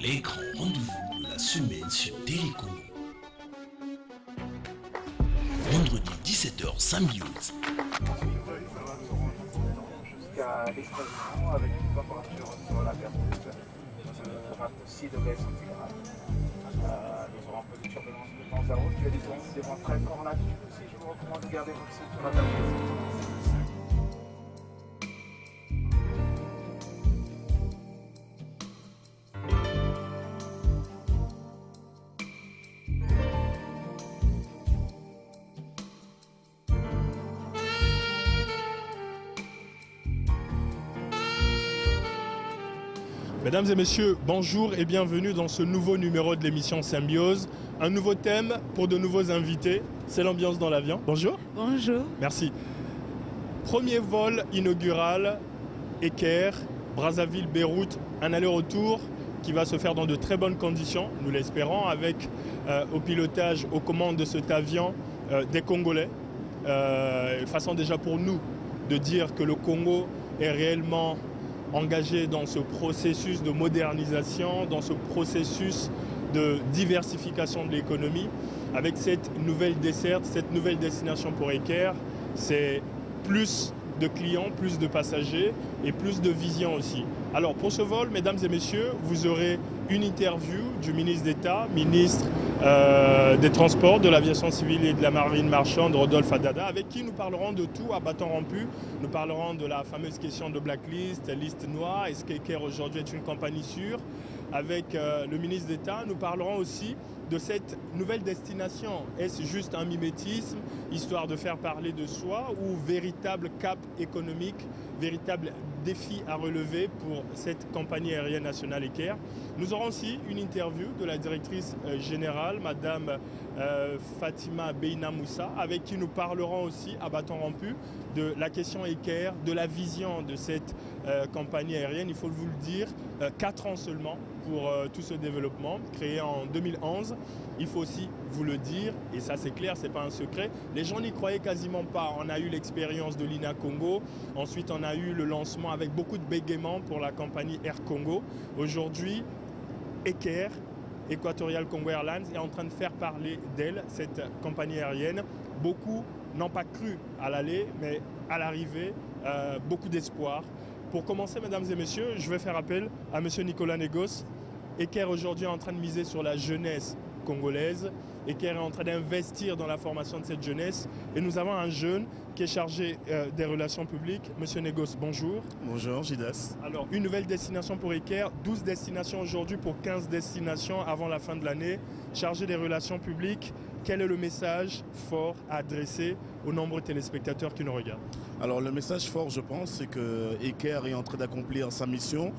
les grands rendez-vous de la semaine sur Télécongo. Vendredi 17h, Symbiose. Jusqu'à l'extraction avec une température sur la vertige de 26 degrés centigrades. Nous aurons un peu de turbulence de temps à autre. Il y a des vents très forts là-dessus aussi. Je vous recommande de garder votre ceinture adaptée. Mesdames et messieurs, bonjour et bienvenue dans ce nouveau numéro de l'émission Symbiose. Un nouveau thème pour de nouveaux invités, c'est l'ambiance dans l'avion. Bonjour. Bonjour. Merci. Premier vol inaugural, Caire, Brazzaville, Beyrouth, un aller-retour qui va se faire dans de très bonnes conditions, nous l'espérons, avec au pilotage, aux commandes de cet avion, des Congolais. Façon déjà pour nous de dire que le Congo est réellement engagé dans ce processus de modernisation, dans ce processus de diversification de l'économie. Avec cette nouvelle desserte, cette nouvelle destination pour Caire, c'est plus de clients, plus de passagers et plus de vision aussi. Alors pour ce vol, mesdames et messieurs, vous aurez une interview du ministre d'État, ministre des Transports, de l'Aviation civile et de la Marine marchande, Rodolphe Adada, avec qui nous parlerons de tout à bâton rompu. Nous parlerons de la fameuse question de blacklist, liste noire, est-ce qu'Caire aujourd'hui est une compagnie sûre? Avec le ministre d'État, nous parlerons aussi de cette nouvelle destination. Est-ce juste un mimétisme, histoire de faire parler de soi, ou véritable cap économique, véritable défi à relever pour cette compagnie aérienne nationale Caire? Nous aurons aussi une interview de la directrice générale, Madame Fatima Beina Moussa, avec qui nous parlerons aussi à bâton rompu de la question Caire, de la vision de cette compagnie aérienne. Il faut vous le dire, 4 ans seulement pour tout ce développement, créé en 2011. Il faut aussi vous le dire, et ça c'est clair, c'est pas un secret, les gens n'y croyaient quasiment pas. On a eu l'expérience de l'INA Congo, ensuite on a eu le lancement avec beaucoup de bégaiement pour la compagnie Air Congo. Aujourd'hui, Caire, Equatorial Congo Airlines, est en train de faire parler d'elle, cette compagnie aérienne. Beaucoup n'ont pas cru à l'aller, mais à l'arrivée, beaucoup d'espoir. Pour commencer, mesdames et messieurs, je vais faire appel à monsieur Nicolas Negos. Caire aujourd'hui est en train de miser sur la jeunesse congolaise. Caire est en train d'investir dans la formation de cette jeunesse. Et nous avons un jeune qui est chargé des relations publiques. Monsieur Negos, bonjour. Bonjour, Gidas. Alors, une nouvelle destination pour Caire, 12 destinations aujourd'hui pour 15 destinations avant la fin de l'année. Chargé des relations publiques, quel est le message fort à adresser aux nombreux téléspectateurs qui nous regardent? Alors le message fort, je pense, c'est que Caire est en train d'accomplir sa mission.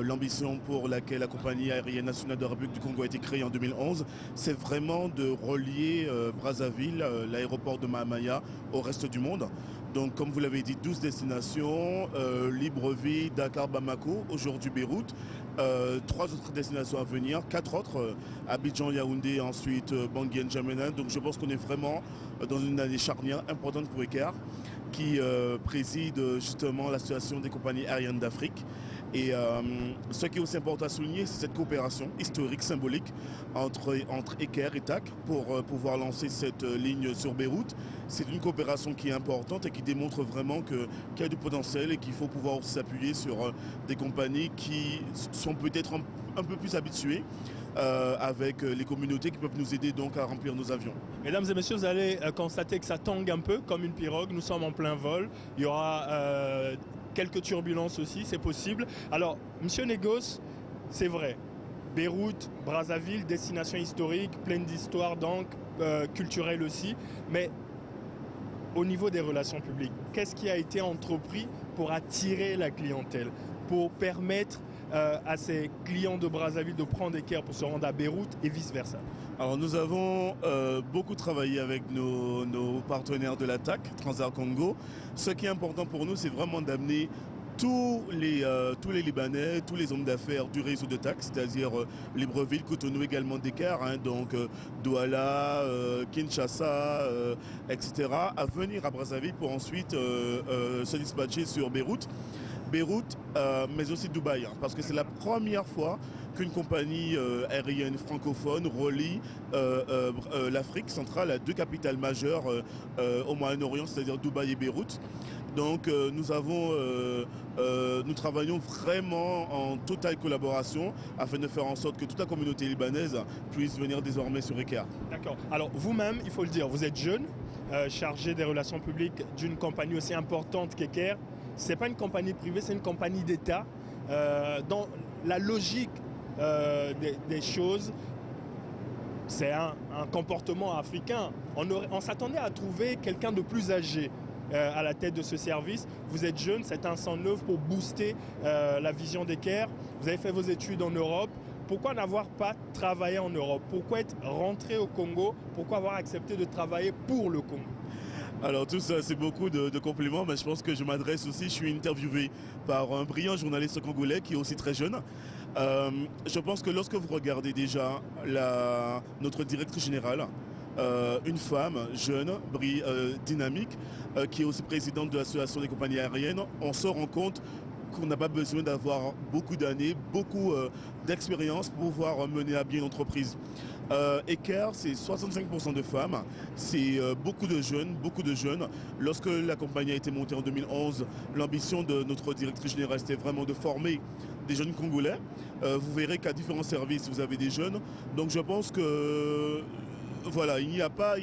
L'ambition pour laquelle la compagnie aérienne nationale de la République du Congo a été créée en 2011, c'est vraiment de relier Brazzaville, l'aéroport de Mahamaya, au reste du monde. Donc comme vous l'avez dit, 12 destinations, Libreville, Dakar, Bamako, aujourd'hui Beyrouth. 3 autres destinations à venir, 4 autres, Abidjan, Yaoundé, ensuite Bangui, N'Djamena. Donc je pense qu'on est vraiment dans une année charnière importante pour Caire, qui préside justement la situation des compagnies aériennes d'Afrique. Et ce qui est aussi important à souligner, c'est cette coopération historique, symbolique entre Caire et TAC pour pouvoir lancer cette ligne sur Beyrouth. C'est une coopération qui est importante et qui démontre vraiment qu'il y a du potentiel et qu'il faut pouvoir s'appuyer sur des compagnies qui sont peut-être un peu plus habituées avec les communautés qui peuvent nous aider donc à remplir nos avions. Mesdames et messieurs, vous allez constater que ça tangue un peu comme une pirogue. Nous sommes en plein vol. Il y aura quelques turbulences aussi, c'est possible. Alors, monsieur Negos, c'est vrai. Beyrouth, Brazzaville, destination historique, pleine d'histoire donc, culturelle aussi. Mais au niveau des relations publiques, qu'est-ce qui a été entrepris pour attirer la clientèle, pour permettre à ces clients de Brazzaville de prendre Caire pour se rendre à Beyrouth et vice-versa? Alors nous avons beaucoup travaillé avec nos partenaires de la TAC, Transat Congo. Ce qui est important pour nous, c'est vraiment d'amener tous les Libanais, tous les hommes d'affaires du réseau de TAC, c'est-à-dire Libreville, Cotonou, également Dakar, donc Douala, Kinshasa, etc., à venir à Brazzaville pour ensuite se dispatcher sur Beyrouth. Beyrouth, mais aussi Dubaï, hein, parce que c'est la première fois qu'une compagnie aérienne francophone relie l'Afrique centrale à deux capitales majeures au Moyen-Orient, c'est-à-dire Dubaï et Beyrouth. Donc nous travaillons vraiment en totale collaboration afin de faire en sorte que toute la communauté libanaise puisse venir désormais sur Eker. D'accord. Alors vous-même, il faut le dire, vous êtes jeune, chargé des relations publiques d'une compagnie aussi importante qu'Eker. Ce n'est pas une compagnie privée, c'est une compagnie d'État. Dans la logique des choses, c'est un comportement africain. On s'attendait à trouver quelqu'un de plus âgé à la tête de ce service. Vous êtes jeune, c'est un sang neuf pour booster la vision d'Eker. Vous avez fait vos études en Europe. Pourquoi n'avoir pas travaillé en Europe? Pourquoi être rentré au Congo? Pourquoi avoir accepté de travailler pour le Congo? Alors tout ça, c'est beaucoup de compliments, mais je pense que je m'adresse aussi, je suis interviewé par un brillant journaliste congolais qui est aussi très jeune. Je pense que lorsque vous regardez déjà notre directrice générale, une femme jeune, dynamique, qui est aussi présidente de l'association des compagnies aériennes, on se rend compte qu'on n'a pas besoin d'avoir beaucoup d'années, beaucoup d'expérience pour pouvoir mener à bien une entreprise. Eker, c'est 65% de femmes, c'est beaucoup de jeunes. Lorsque la compagnie a été montée en 2011, l'ambition de notre directrice générale, c'était vraiment de former des jeunes Congolais. Vous verrez qu'à différents services, vous avez des jeunes. Donc je pense que voilà, il n'y a pas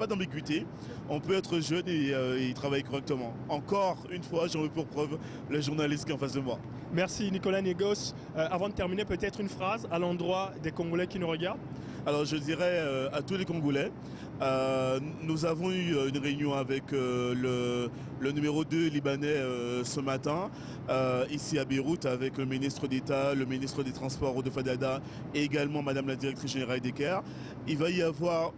d'ambiguïté. On peut être jeune et travailler correctement. Encore une fois, j'en veux pour preuve le journaliste qui est en face de moi. Merci Nicolas Negos. Avant de terminer, peut-être une phrase à l'endroit des Congolais qui nous regardent. Alors je dirais à tous les Congolais, nous avons eu une réunion avec le numéro 2 libanais ce matin, ici à Beyrouth, avec le ministre d'État, le ministre des Transports Odo Fadada et également Madame la directrice générale d'Eker. Il va y avoir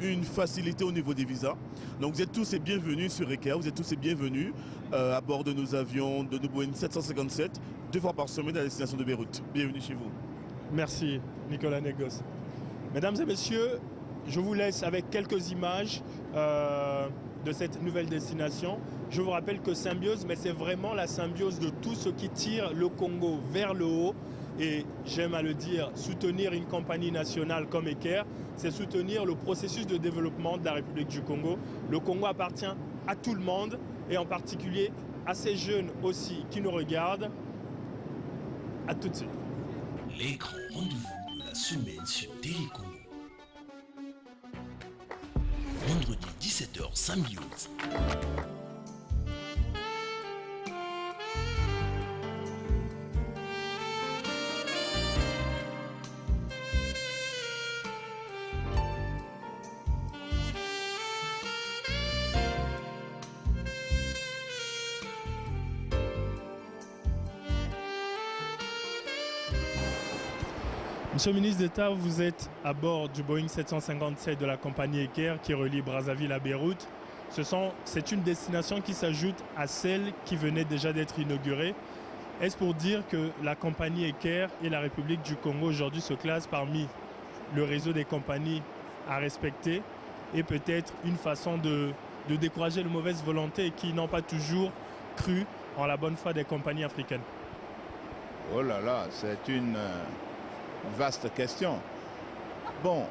une facilité au niveau des visas. Donc vous êtes tous les bienvenus sur Eker, vous êtes tous les bienvenus à bord de nos avions, de nos Boeing 757, 2 fois par semaine à la destination de Beyrouth. Bienvenue chez vous. Merci Nicolas Negos. Mesdames et messieurs, je vous laisse avec quelques images de cette nouvelle destination. Je vous rappelle que Symbiose, mais c'est vraiment la symbiose de tout ce qui tire le Congo vers le haut. Et j'aime à le dire, soutenir une compagnie nationale comme Eker, c'est soutenir le processus de développement de la République du Congo. Le Congo appartient à tout le monde et en particulier à ces jeunes aussi qui nous regardent. À tout de suite. Les grands rendez-vous de la semaine sur Télécongo. Vendredi 17h, Symbiose. Monsieur le ministre d'État, vous êtes à bord du Boeing 757 de la compagnie Eker qui relie Brazzaville à Beyrouth. C'est une destination qui s'ajoute à celle qui venait déjà d'être inaugurée. Est-ce pour dire que la compagnie Eker et la République du Congo aujourd'hui se classent parmi le réseau des compagnies à respecter et peut-être une façon de décourager les mauvaises volontés qui n'ont pas toujours cru en la bonne foi des compagnies africaines? Oh là là, c'est une vaste question. Bon,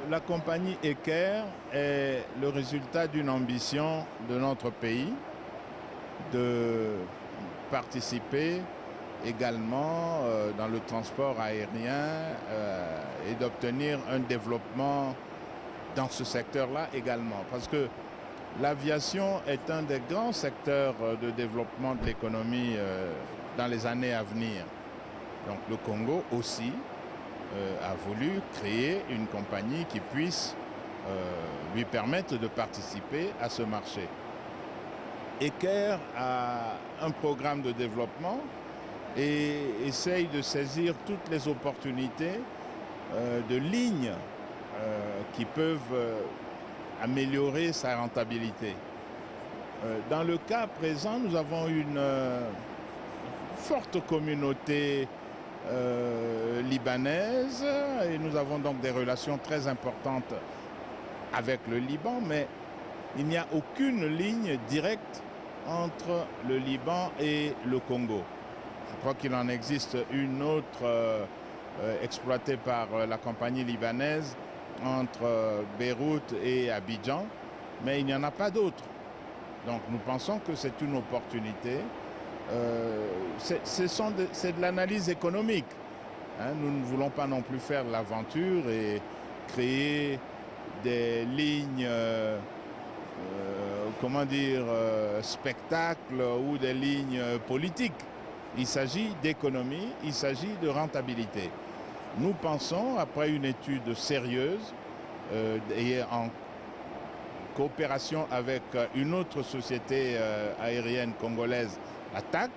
la compagnie Eker est le résultat d'une ambition de notre pays de participer également dans le transport aérien et d'obtenir un développement dans ce secteur-là également. Parce que l'aviation est un des grands secteurs de développement de l'économie dans les années à venir. Donc le Congo aussi a voulu créer une compagnie qui puisse lui permettre de participer à ce marché. Eker a un programme de développement et essaye de saisir toutes les opportunités de lignes qui peuvent améliorer sa rentabilité. Dans le cas présent, nous avons une forte communauté libanaise et nous avons donc des relations très importantes avec le Liban, mais il n'y a aucune ligne directe entre le Liban et le Congo. Je crois qu'il en existe une autre exploitée par la compagnie libanaise entre Beyrouth et Abidjan, mais il n'y en a pas d'autres. Donc nous pensons que c'est une opportunité. C'est de l'analyse économique. Hein. Nous ne voulons pas non plus faire l'aventure et créer des lignes, spectacles ou des lignes politiques. Il s'agit d'économie, il s'agit de rentabilité. Nous pensons, après une étude sérieuse et en coopération avec une autre société aérienne congolaise, la TAC,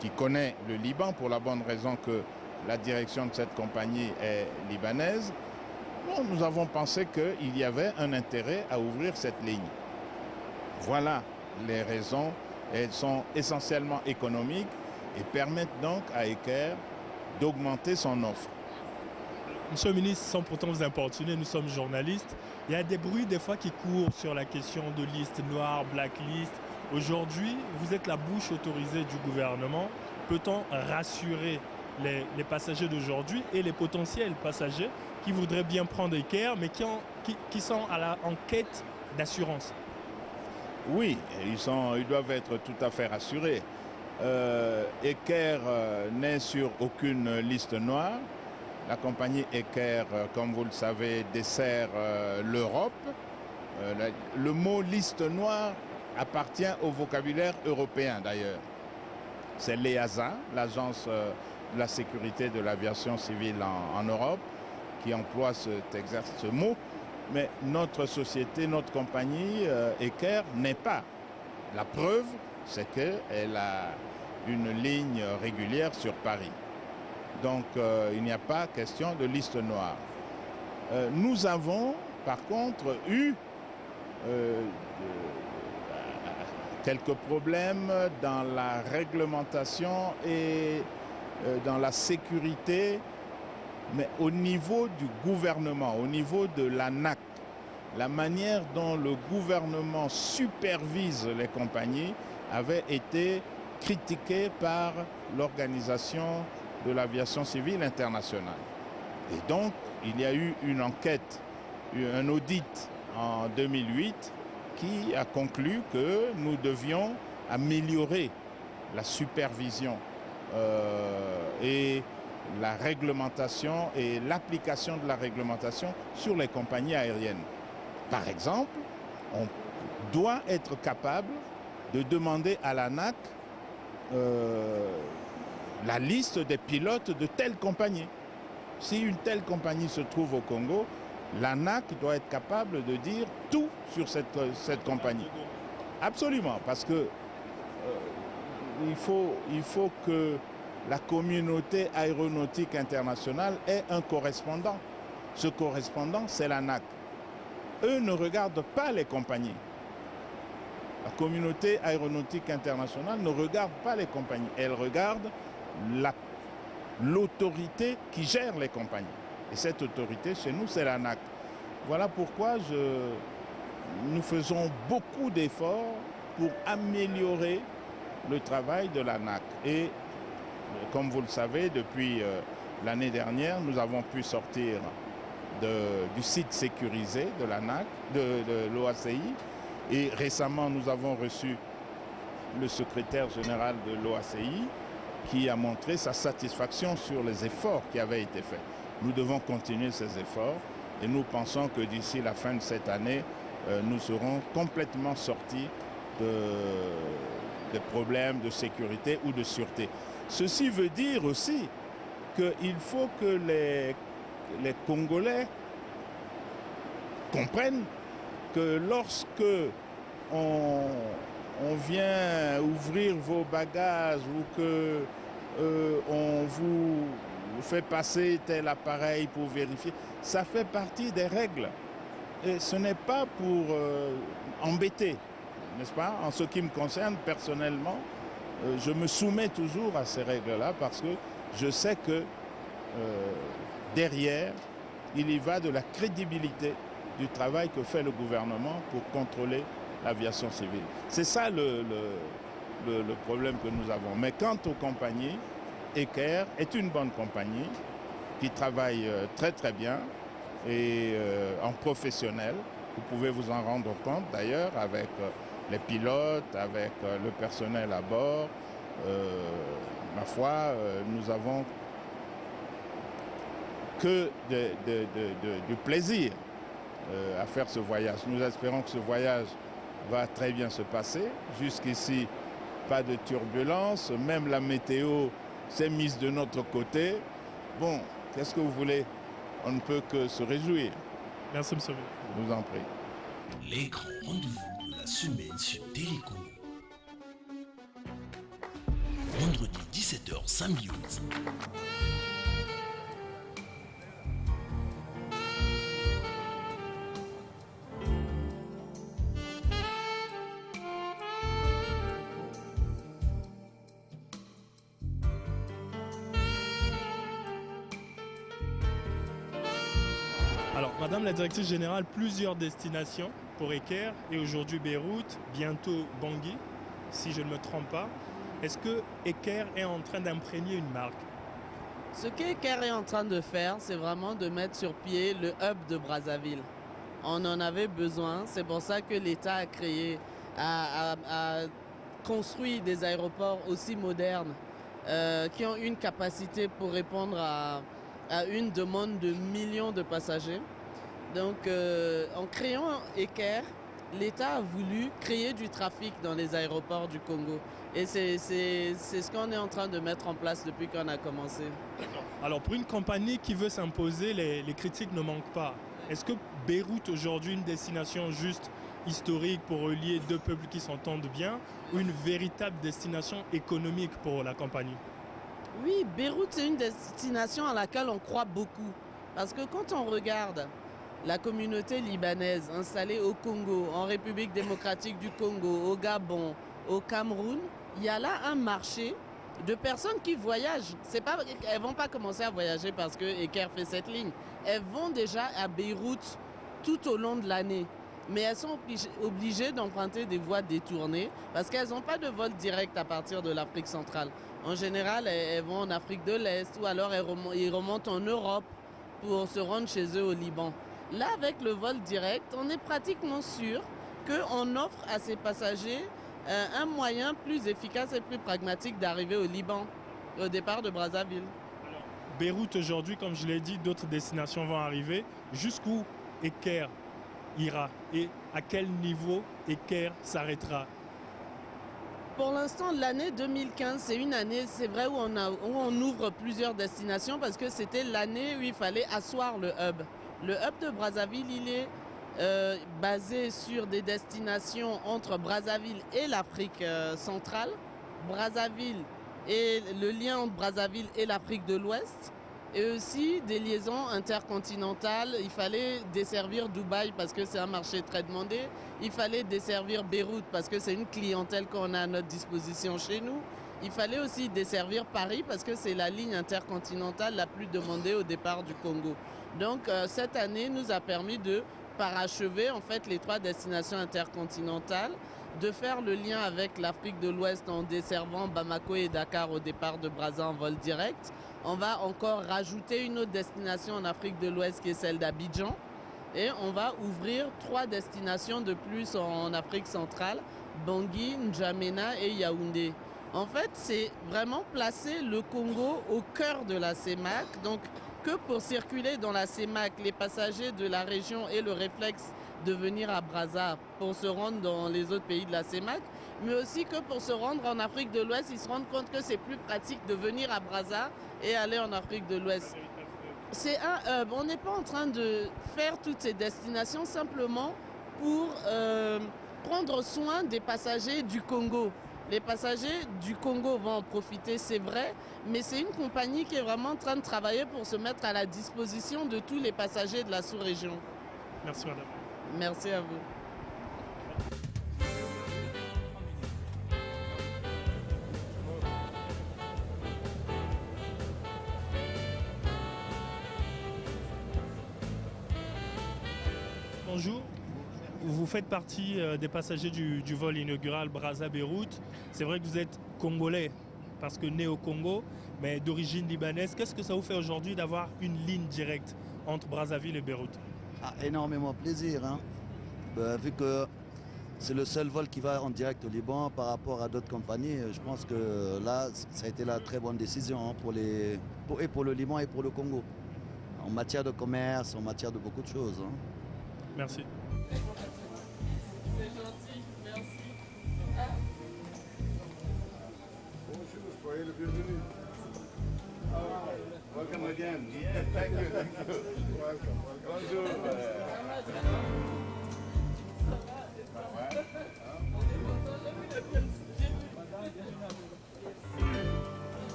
qui connaît le Liban pour la bonne raison que la direction de cette compagnie est libanaise, bon, nous avons pensé qu'il y avait un intérêt à ouvrir cette ligne. Voilà les raisons. Elles sont essentiellement économiques et permettent donc à Eker d'augmenter son offre. Monsieur le ministre, sans pourtant vous importuner, nous sommes journalistes. Il y a des bruits des fois qui courent sur la question de liste noire, blacklist. Aujourd'hui, vous êtes la bouche autorisée du gouvernement. Peut-on rassurer les passagers d'aujourd'hui et les potentiels passagers qui voudraient bien prendre Eker, mais qui sont en quête d'assurance? Oui, ils doivent être tout à fait rassurés. Eker n'est sur aucune liste noire. La compagnie Eker, comme vous le savez, dessert l'Europe. Le mot liste noire appartient au vocabulaire européen d'ailleurs. C'est l'EASA, l'agence de la sécurité de l'aviation civile en Europe, qui emploie ce mot. Mais notre société, notre compagnie Eker n'est pas. La preuve, c'est qu'elle a une ligne régulière sur Paris. Donc il n'y a pas question de liste noire. Nous avons par contre eu quelques problèmes dans la réglementation et dans la sécurité, mais au niveau du gouvernement, au niveau de l'ANAC, la manière dont le gouvernement supervise les compagnies avait été critiquée par l'Organisation de l'aviation civile internationale. Et donc, il y a eu une enquête, un audit en 2008 qui a conclu que nous devions améliorer la supervision et la réglementation et l'application de la réglementation sur les compagnies aériennes. Par exemple, on doit être capable de demander à l'ANAC la liste des pilotes de telle compagnie. Si une telle compagnie se trouve au Congo, l'ANAC doit être capable de dire tout sur cette compagnie. Absolument, parce que il faut que la communauté aéronautique internationale ait un correspondant. Ce correspondant, c'est l'ANAC. Eux ne regardent pas les compagnies. La communauté aéronautique internationale ne regarde pas les compagnies. Elle regarde l'autorité qui gère les compagnies. Et cette autorité, chez nous, c'est l'ANAC. Voilà pourquoi nous faisons beaucoup d'efforts pour améliorer le travail de l'ANAC. Et comme vous le savez, depuis l'année dernière, nous avons pu sortir du site sécurisé de l'ANAC, de l'OACI. Et récemment, nous avons reçu le secrétaire général de l'OACI qui a montré sa satisfaction sur les efforts qui avaient été faits. Nous devons continuer ces efforts et nous pensons que d'ici la fin de cette année, nous serons complètement sortis des problèmes de sécurité ou de sûreté. Ceci veut dire aussi qu'il faut que les Congolais comprennent que lorsque on vient ouvrir vos bagages ou que on vous fait passer tel appareil pour vérifier, ça fait partie des règles. Et ce n'est pas pour embêter, n'est-ce pas? En ce qui me concerne personnellement, je me soumets toujours à ces règles-là parce que je sais que derrière, il y va de la crédibilité du travail que fait le gouvernement pour contrôler l'aviation civile. C'est ça le problème que nous avons. Mais quant aux compagnies, Eker est une bonne compagnie qui travaille très très bien et en professionnel. Vous pouvez vous en rendre compte d'ailleurs avec les pilotes, avec le personnel à bord. Ma foi, nous avons que du plaisir à faire ce voyage. Nous espérons que ce voyage va très bien se passer. Jusqu'ici, pas de turbulence, même la météo s'est mise de notre côté. Bon, qu'est-ce que vous voulez? On ne peut que se réjouir. Merci, monsieur. Je vous en prie. Les grands rendez-vous de la semaine sur Téléco. Vendredi 17h, Sam News. Alors, Madame la Directrice Générale, plusieurs destinations pour Eker et aujourd'hui Beyrouth, bientôt Bangui, si je ne me trompe pas. Est-ce que Eker est en train d'imprégner une marque? Ce qu'Eker est en train de faire, c'est vraiment de mettre sur pied le hub de Brazzaville. On en avait besoin, c'est pour ça que l'État a créé, a construit des aéroports aussi modernes qui ont une capacité pour répondre à une demande de millions de passagers. Donc en créant Eker, l'État a voulu créer du trafic dans les aéroports du Congo. Et c'est ce qu'on est en train de mettre en place depuis qu'on a commencé. Alors pour une compagnie qui veut s'imposer, les critiques ne manquent pas. Est-ce que Beyrouth aujourd'hui une destination juste historique pour relier deux peuples qui s'entendent bien ou une véritable destination économique pour la compagnie? Oui, Beyrouth c'est une destination à laquelle on croit beaucoup. Parce que quand on regarde la communauté libanaise installée au Congo, en République démocratique du Congo, au Gabon, au Cameroun, il y a là un marché de personnes qui voyagent. Elles ne vont pas commencer à voyager parce que Eker fait cette ligne. Elles vont déjà à Beyrouth tout au long de l'année. Mais elles sont obligées d'emprunter des voies détournées parce qu'elles n'ont pas de vol direct à partir de l'Afrique centrale. En général, elles vont en Afrique de l'Est ou alors elles remontent en Europe pour se rendre chez eux au Liban. Là, avec le vol direct, on est pratiquement sûr qu'on offre à ces passagers un moyen plus efficace et plus pragmatique d'arriver au Liban, au départ de Brazzaville. Beyrouth aujourd'hui, comme je l'ai dit, d'autres destinations vont arriver. Jusqu'où Eker ira et à quel niveau Eker s'arrêtera? Pour l'instant, l'année 2015, c'est une année, c'est vrai, où on ouvre plusieurs destinations parce que c'était l'année où il fallait asseoir le hub. Le hub de Brazzaville, il est basé sur des destinations entre Brazzaville et l'Afrique centrale. Brazzaville et le lien entre Brazzaville et l'Afrique de l'Ouest. Et aussi des liaisons intercontinentales. Il fallait desservir Dubaï parce que c'est un marché très demandé. Il fallait desservir Beyrouth parce que c'est une clientèle qu'on a à notre disposition chez nous. Il fallait aussi desservir Paris parce que c'est la ligne intercontinentale la plus demandée au départ du Congo. Donc cette année nous a permis de parachever en fait les 3 destinations intercontinentales, de faire le lien avec l'Afrique de l'Ouest en desservant Bamako et Dakar au départ de Brazza en vol direct. On va encore rajouter une autre destination en Afrique de l'Ouest qui est celle d'Abidjan. Et on va ouvrir 3 destinations de plus en Afrique centrale, Bangui, N'Djamena et Yaoundé. En fait, c'est vraiment placer le Congo au cœur de la CEMAC. Donc, que pour circuler dans la CEMAC, les passagers de la région aient le réflexe de venir à Brazza pour se rendre dans les autres pays de la CEMAC, mais aussi que pour se rendre en Afrique de l'Ouest, ils se rendent compte que c'est plus pratique de venir à Brazza et aller en Afrique de l'Ouest. C'est un hub. On n'est pas en train de faire toutes ces destinations simplement pour prendre soin des passagers du Congo. Les passagers du Congo vont en profiter, c'est vrai, mais c'est une compagnie qui est vraiment en train de travailler pour se mettre à la disposition de tous les passagers de la sous-région. Merci madame. Merci à vous. Bonjour, vous faites partie des passagers du vol inaugural Brazza-Beyrouth. C'est vrai que vous êtes congolais parce que né au Congo, mais d'origine libanaise. Qu'est-ce que ça vous fait aujourd'hui d'avoir une ligne directe entre Brazzaville et Beyrouth? Ah, énormément plaisir, hein. Vu que c'est le seul vol qui va en direct au Liban par rapport à d'autres compagnies, je pense que là, ça a été la très bonne décision, hein, pour le Liban et pour le Congo. En matière de commerce, en matière de beaucoup de choses, hein. Merci. C'est gentil, merci. Bonjour, soyez le bienvenu. Welcome again. Yeah, thank you, thank you. Welcome. Bonjour.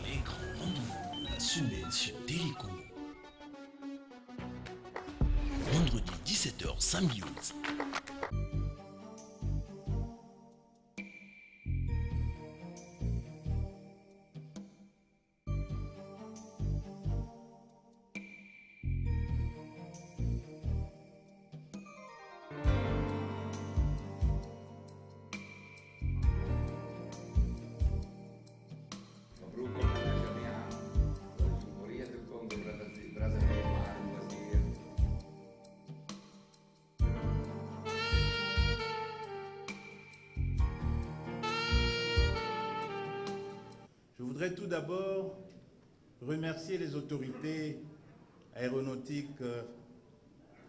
Les grands rendez-vous de la semaine sur Télécongo. Vendredi 17h, Symbiose. مبروك لنا جميعا جمهورية الكونغو برازافيل مع الوزير. Je voudrais tout d'abord remercier les autorités aéronautiques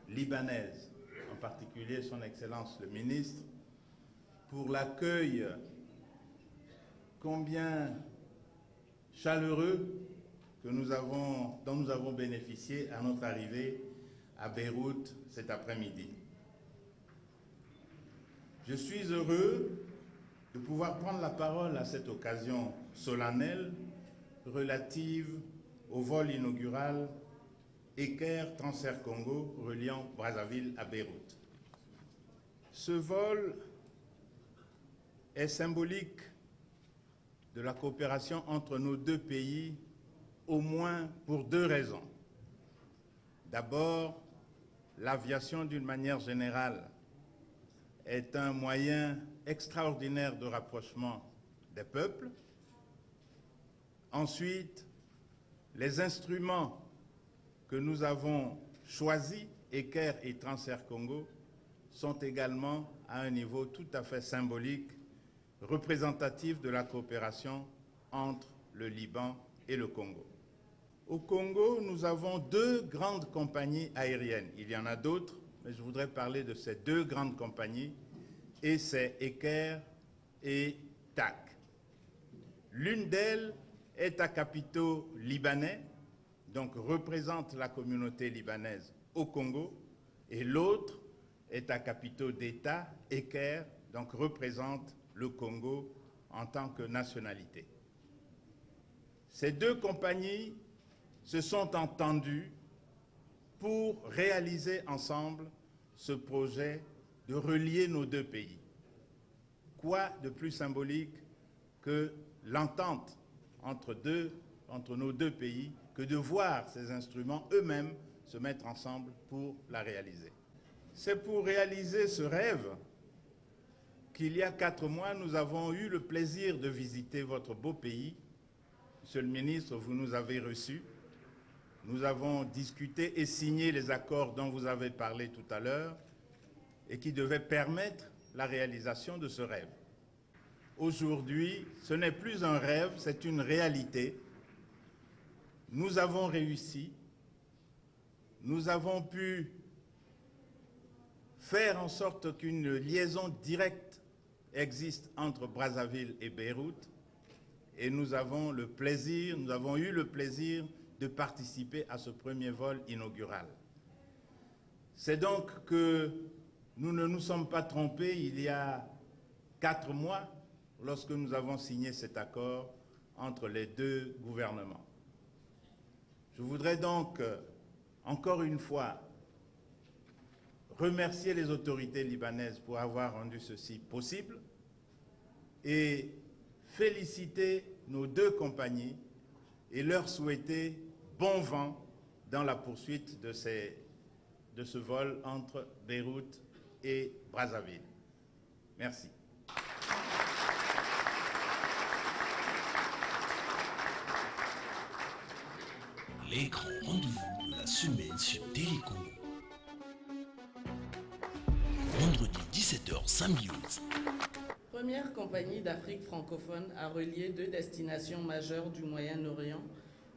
libanaises, en particulier son Excellence le ministre, pour l'accueil combien chaleureux dont nous avons bénéficié à notre arrivée à Beyrouth cet après-midi. Je suis heureux de pouvoir prendre la parole à cette occasion solennelle relative au vol inaugural Eker Transfer Congo reliant Brazzaville à Beyrouth. Ce vol est symbolique de la coopération entre nos deux pays, au moins pour deux raisons. D'abord, l'aviation d'une manière générale est un moyen extraordinaire de rapprochement des peuples. Ensuite, les instruments que nous avons choisis, Eker et Transfer Congo, sont également à un niveau tout à fait symbolique, représentatif de la coopération entre le Liban et le Congo. Au Congo, nous avons deux grandes compagnies aériennes. Il y en a d'autres, mais je voudrais parler de ces deux grandes compagnies, et c'est Eker et TAC. L'une d'elles est à capitaux libanais, donc représente la communauté libanaise au Congo, et l'autre est à capitaux d'État, Eker, donc représente le Congo en tant que nationalité. Ces deux compagnies se sont entendues pour réaliser ensemble ce projet de relier nos deux pays. Quoi de plus symbolique que l'entente entre nos deux pays, que de voir ces instruments eux-mêmes se mettre ensemble pour la réaliser. C'est pour réaliser ce rêve qu'il y a 4 mois, nous avons eu le plaisir de visiter votre beau pays Monsieur le ministre, vous nous avez reçus. Nous avons discuté et signé les accords dont vous avez parlé tout à l'heure et qui devaient permettre la réalisation de ce rêve. Aujourd'hui, ce n'est plus un rêve, c'est une réalité. Nous avons réussi. Nous avons pu faire en sorte qu'une liaison directe existe entre Brazzaville et Beyrouth. Et nous avons eu le plaisir de participer à ce premier vol inaugural. C'est donc que nous ne nous sommes pas trompés il y a 4 mois lorsque nous avons signé cet accord entre les deux gouvernements. Je voudrais donc, encore une fois, remercier les autorités libanaises pour avoir rendu ceci possible et féliciter nos deux compagnies et leur souhaiter bon vent dans la poursuite de ce vol entre Beyrouth et Brazzaville. Merci. Les grands rendez-vous de la semaine sur Télécongo. Vendredi 17h, Symbiose. Première compagnie d'Afrique francophone à relier 2 destinations majeures du Moyen-Orient,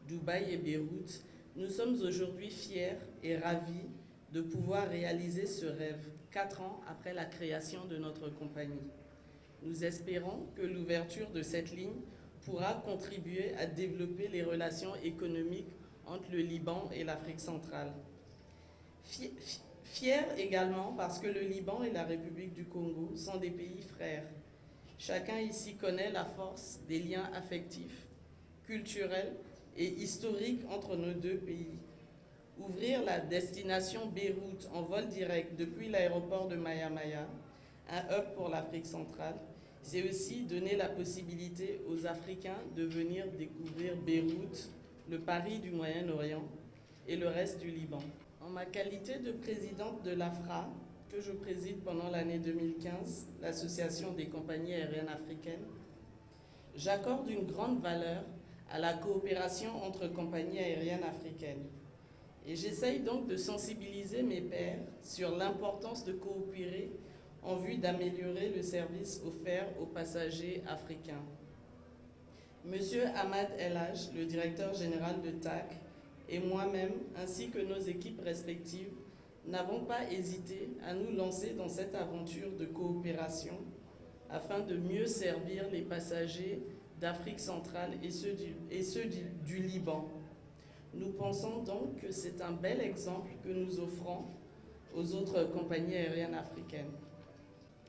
Dubaï et Beyrouth, nous sommes aujourd'hui fiers et ravis de pouvoir réaliser ce rêve 4 ans après la création de notre compagnie. Nous espérons que l'ouverture de cette ligne pourra contribuer à développer les relations économiques entre le Liban et l'Afrique centrale. Fiers également parce que le Liban et la République du Congo sont des pays frères. Chacun ici connaît la force des liens affectifs, culturels et historiques entre nos deux pays. Ouvrir la destination Beyrouth en vol direct depuis l'aéroport de Maya-Maya, un hub pour l'Afrique centrale, c'est aussi donner la possibilité aux Africains de venir découvrir Beyrouth, le Paris du Moyen-Orient et le reste du Liban. En ma qualité de présidente de l'AFRA, que je préside pendant l'année 2015, l'Association des compagnies aériennes africaines, j'accorde une grande valeur à la coopération entre compagnies aériennes africaines. Et j'essaye donc de sensibiliser mes pairs sur l'importance de coopérer en vue d'améliorer le service offert aux passagers africains. Monsieur Ahmad Elhaj, le directeur général de TAC, et moi-même, ainsi que nos équipes respectives, n'avons pas hésité à nous lancer dans cette aventure de coopération afin de mieux servir les passagers d'Afrique centrale et ceux du Liban. Nous pensons donc que c'est un bel exemple que nous offrons aux autres compagnies aériennes africaines.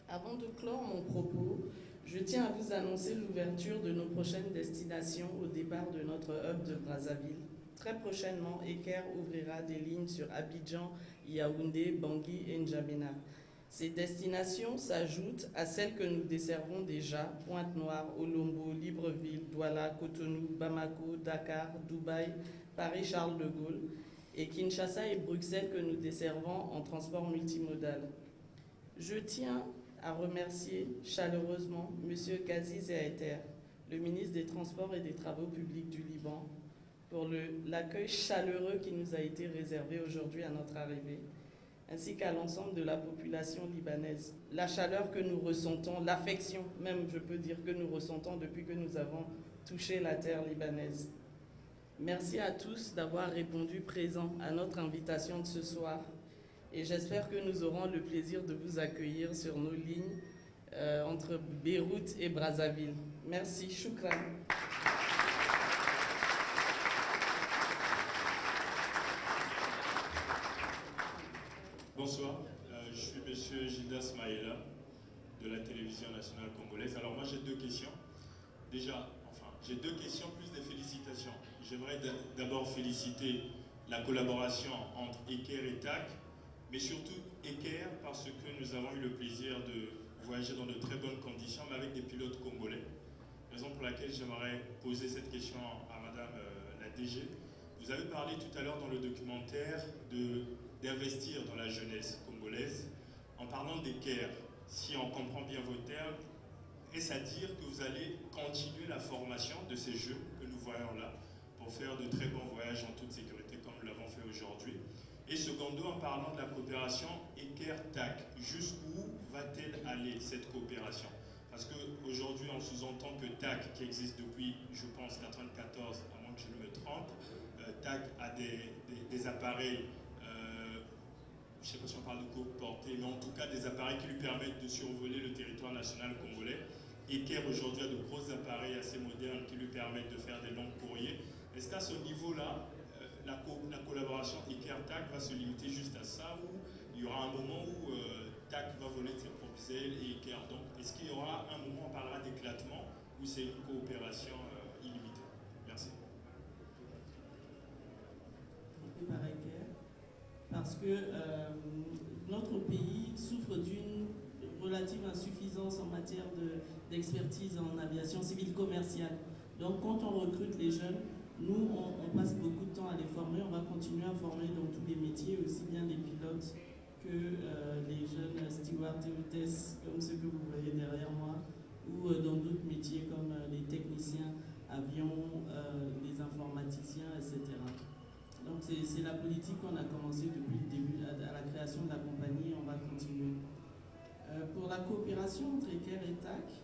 Avant de clore mon propos, je tiens à vous annoncer l'ouverture de nos prochaines destinations au départ de notre hub de Brazzaville. Très prochainement, Eker ouvrira des lignes sur Abidjan, Yaoundé, Bangui et N'Djamena. Ces destinations s'ajoutent à celles que nous desservons déjà, Pointe-Noire, Olombo, Libreville, Douala, Cotonou, Bamako, Dakar, Dubaï, Paris-Charles de Gaulle et Kinshasa et Bruxelles que nous desservons en transport multimodal. Je tiens à remercier chaleureusement M. Kazi Zeaiter, le ministre des Transports et des Travaux publics du Liban, pour l'accueil chaleureux qui nous a été réservé aujourd'hui à notre arrivée, ainsi qu'à l'ensemble de la population libanaise. La chaleur que nous ressentons, l'affection même, je peux dire, que nous ressentons depuis que nous avons touché la terre libanaise. Merci à tous d'avoir répondu présent à notre invitation de ce soir et j'espère que nous aurons le plaisir de vous accueillir sur nos lignes entre Beyrouth et Brazzaville. Merci, shukran. Bonsoir, je suis M. Gilda Smaïla de la télévision nationale congolaise. Alors moi j'ai 2 questions. Déjà, j'ai 2 questions plus des félicitations. J'aimerais d'abord féliciter la collaboration entre Eker et TAC, mais surtout Eker parce que nous avons eu le plaisir de voyager dans de très bonnes conditions, mais avec des pilotes congolais. Raison pour laquelle j'aimerais poser cette question à Madame la DG. Vous avez parlé tout à l'heure dans le documentaire d'investir dans la jeunesse congolaise en parlant d'Eker. Si on comprend bien vos termes, Est-ce à dire que vous allez continuer la formation de ces jeunes que nous voyons là pour faire de très bons voyages en toute sécurité comme nous l'avons fait aujourd'hui? Et secondo, en parlant de la coopération ECAIR-TAC, jusqu'où va-t-elle aller cette coopération? Parce qu'aujourd'hui, on sous-entend que TAC, qui existe depuis, je pense, 1994, à moins que je ne me trompe, TAC a des appareils, je ne sais pas si on parle de coque portée, mais en tout cas des appareils qui lui permettent de survoler le territoire national congolais. ECAIR aujourd'hui a de gros appareils assez modernes qui lui permettent de faire des longs courriers. Est-ce qu'à ce niveau-là, la collaboration ECAIR-TAC va se limiter juste à ça, ou il y aura un moment où TAC va voler de ses propres ailes et ECAIR? Donc, est-ce qu'il y aura un moment, on parlera d'éclatement, ou c'est une coopération illimitée? Merci. Par ECAIR, parce que notre pays souffre d'une relative insuffisance en matière d'expertise en aviation civile commerciale. Donc, quand on recrute les jeunes, nous, on passe beaucoup de temps à les former. On va continuer à former dans tous les métiers, aussi bien les pilotes que les jeunes stewards et hôtesses, comme ceux que vous voyez derrière moi, ou dans d'autres métiers comme les techniciens, avions, les informaticiens, etc. Donc c'est la politique qu'on a commencé depuis le début, à la création de la compagnie, et on va continuer. Pour la coopération entre ECAIR et TAC,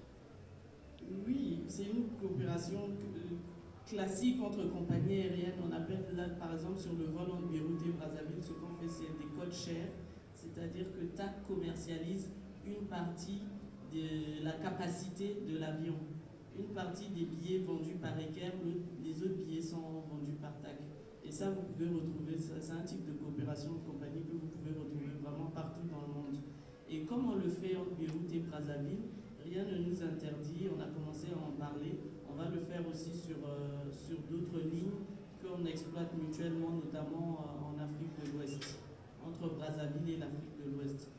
oui, c'est une coopération classique entre compagnies aériennes. On appelle là, par exemple, sur le vol entre Beyrouth et Brazzaville, ce qu'on fait, c'est des codes share, c'est-à-dire que TAC commercialise une partie de la capacité de l'avion. Une partie des billets vendus par ECAIR, les autres billets sont vendus par TAC. Et ça, vous pouvez retrouver, c'est un type de coopération de compagnie que vous pouvez retrouver vraiment partout dans le monde. Et comme on le fait entre Beyrouth et Brazzaville, rien ne nous interdit, on a commencé à en parler, on va le faire aussi sur d'autres lignes qu'on exploite mutuellement, notamment en Afrique de l'Ouest, entre Brazzaville et l'Afrique de l'Ouest.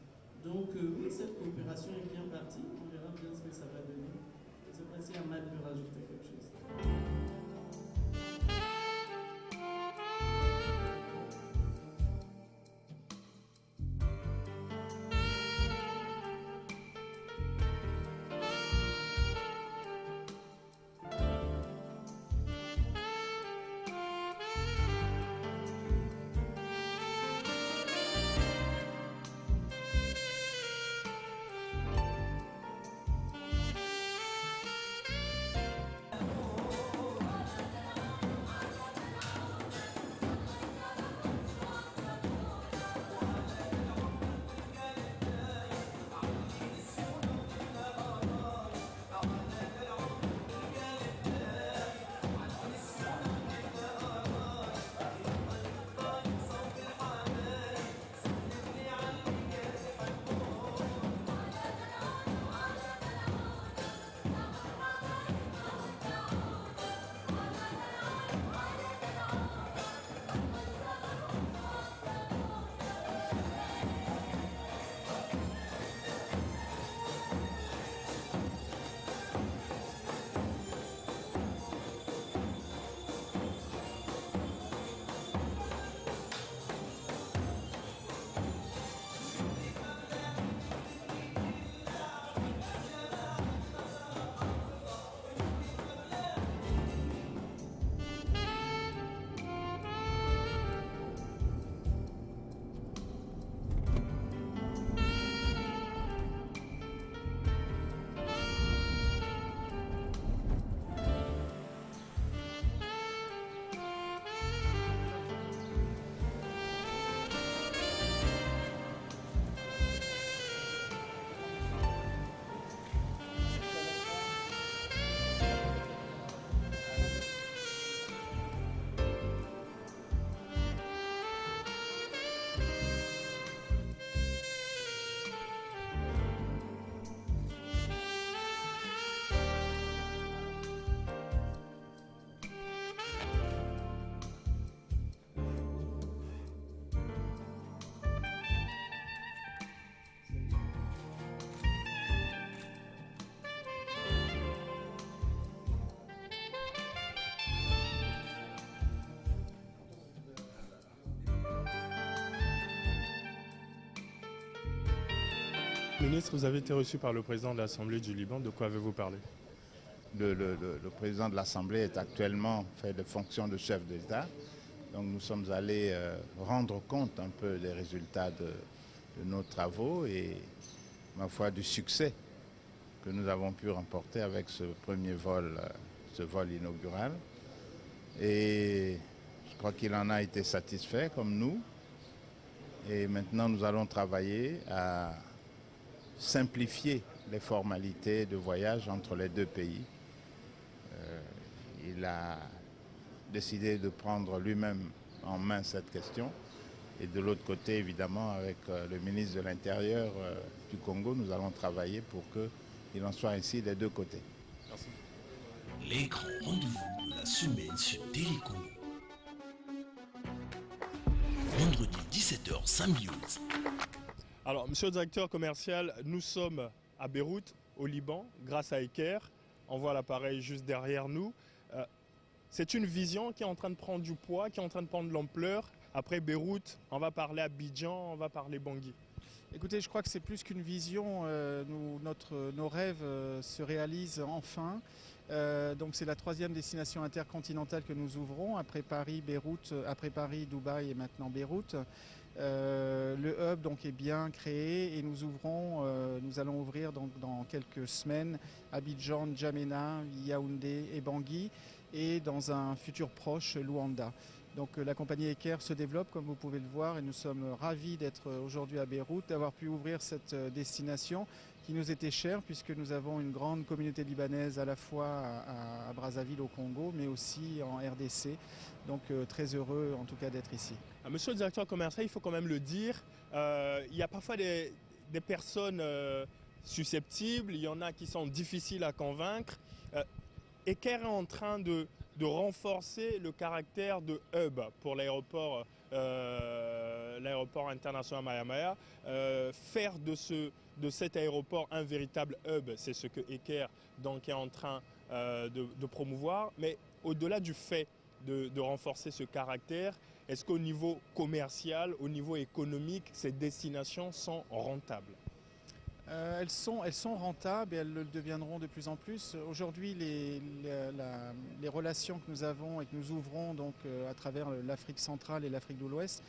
Donc oui, cette coopération est bien partie, on verra bien ce que ça va donner. Je ne sais pas si Ahmad veut rajouter quelque chose. Ministre, vous avez été reçu par le président de l'Assemblée du Liban. De quoi avez-vous parlé? Le président de l'Assemblée est actuellement fait de fonctions de chef d'État. Donc nous sommes allés rendre compte un peu des résultats de nos travaux et, ma foi, du succès que nous avons pu remporter avec ce premier vol, ce vol inaugural. Et je crois qu'il en a été satisfait, comme nous. Et maintenant, nous allons travailler à simplifier les formalités de voyage entre les deux pays. Il a décidé de prendre lui-même en main cette question. Et de l'autre côté, évidemment, avec le ministre de l'Intérieur du Congo, nous allons travailler pour qu'il en soit ainsi des deux côtés. Merci. Les grands rendez-vous de la semaine sur Télécongo. Vendredi 17h, Symbiose. Alors, monsieur le directeur commercial, nous sommes à Beyrouth, au Liban, grâce à Eker. On voit l'appareil juste derrière nous. C'est une vision qui est en train de prendre du poids, qui est en train de prendre de l'ampleur. Après Beyrouth, on va parler Abidjan, on va parler Bangui. Écoutez, je crois que c'est plus qu'une vision. Nos rêves se réalisent enfin. Donc c'est la 3e destination intercontinentale que nous ouvrons, après Paris, Beyrouth, après Paris, Dubaï et maintenant Beyrouth. Le hub donc est bien créé et nous allons ouvrir donc dans quelques semaines Abidjan, N'Djamena, Yaoundé et Bangui, et dans un futur proche Luanda. Donc la compagnie Eker se développe, comme vous pouvez le voir, et nous sommes ravis d'être aujourd'hui à Beyrouth, d'avoir pu ouvrir cette destination qui nous était chère, puisque nous avons une grande communauté libanaise à la fois à Brazzaville au Congo, mais aussi en RDC. Donc très heureux en tout cas d'être ici. Monsieur le directeur commercial, il faut quand même le dire, il y a parfois des personnes susceptibles, il y en a qui sont difficiles à convaincre. Eker est en train de renforcer le caractère de hub pour l'aéroport international Maya-Maya, faire de cet aéroport un véritable hub, c'est ce que Eker donc est en train de promouvoir. Mais au-delà du fait de renforcer ce caractère, est-ce qu'au niveau commercial, au niveau économique, ces destinations sont rentables? Elles sont rentables et elles le deviendront de plus en plus. Aujourd'hui, les relations que nous avons et que nous ouvrons donc, à travers l'Afrique centrale et l'Afrique de l'Ouest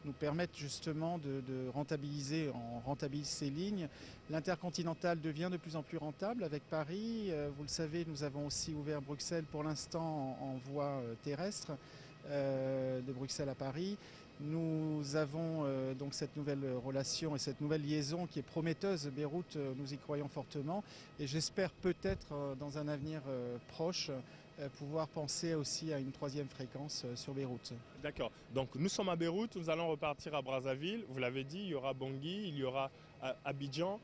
nous permettent justement de rentabiliser. On rentabilise ces lignes. L'intercontinental devient de plus en plus rentable avec Paris. Vous le savez, nous avons aussi ouvert Bruxelles pour l'instant en voie terrestre de Bruxelles à Paris. Nous avons donc cette nouvelle relation et cette nouvelle liaison qui est prometteuse. Beyrouth, nous y croyons fortement et j'espère peut-être dans un avenir proche pouvoir penser aussi à une 3e fréquence sur Beyrouth. D'accord. Donc nous sommes à Beyrouth, nous allons repartir à Brazzaville. Vous l'avez dit, il y aura Bangui, il y aura Abidjan.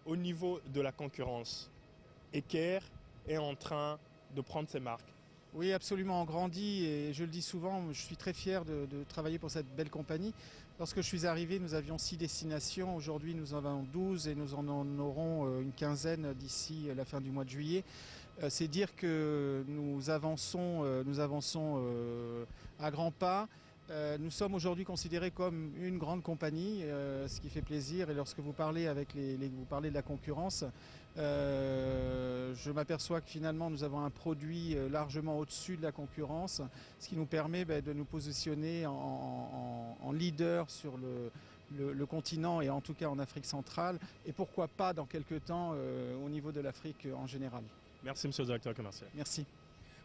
Au niveau de la concurrence, Eker est en train de prendre ses marques. Oui, absolument, on grandit et je le dis souvent, je suis très fier de travailler pour cette belle compagnie. Lorsque je suis arrivé, nous avions 6 destinations. Aujourd'hui, nous en avons 12 et nous en aurons une quinzaine d'ici la fin du mois de juillet. C'est dire que nous avançons à grands pas. Nous sommes aujourd'hui considérés comme une grande compagnie, ce qui fait plaisir. Et lorsque vous parlez vous parlez de la concurrence, je m'aperçois que finalement nous avons un produit largement au-dessus de la concurrence, ce qui nous permet de nous positionner en leader sur le continent et en tout cas en Afrique centrale. Et pourquoi pas dans quelques temps au niveau de l'Afrique en général. Merci, monsieur le directeur commercial. Merci.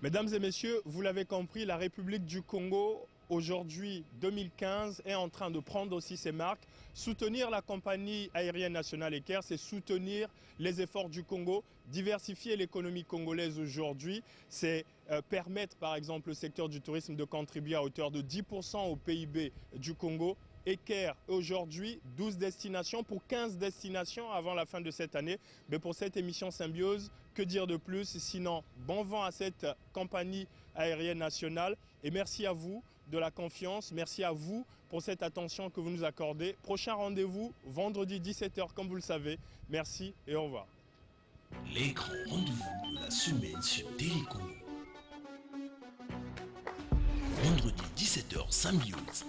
Mesdames et messieurs, vous l'avez compris, la République du Congo, aujourd'hui 2015, est en train de prendre aussi ses marques. Soutenir la compagnie aérienne nationale Eker, c'est soutenir les efforts du Congo, diversifier l'économie congolaise aujourd'hui, c'est permettre par exemple au secteur du tourisme de contribuer à hauteur de 10% au PIB du Congo. Eker, aujourd'hui, 12 destinations pour 15 destinations avant la fin de cette année. Mais pour cette émission Symbiose, que dire de plus? Sinon, bon vent à cette compagnie aérienne nationale. Et merci à vous de la confiance. Merci à vous pour cette attention que vous nous accordez. Prochain rendez-vous, vendredi 17h, comme vous le savez. Merci et au revoir. Les grands rendez-vous de la semaine sur Télécongo. Vendredi 17h, Symbiose.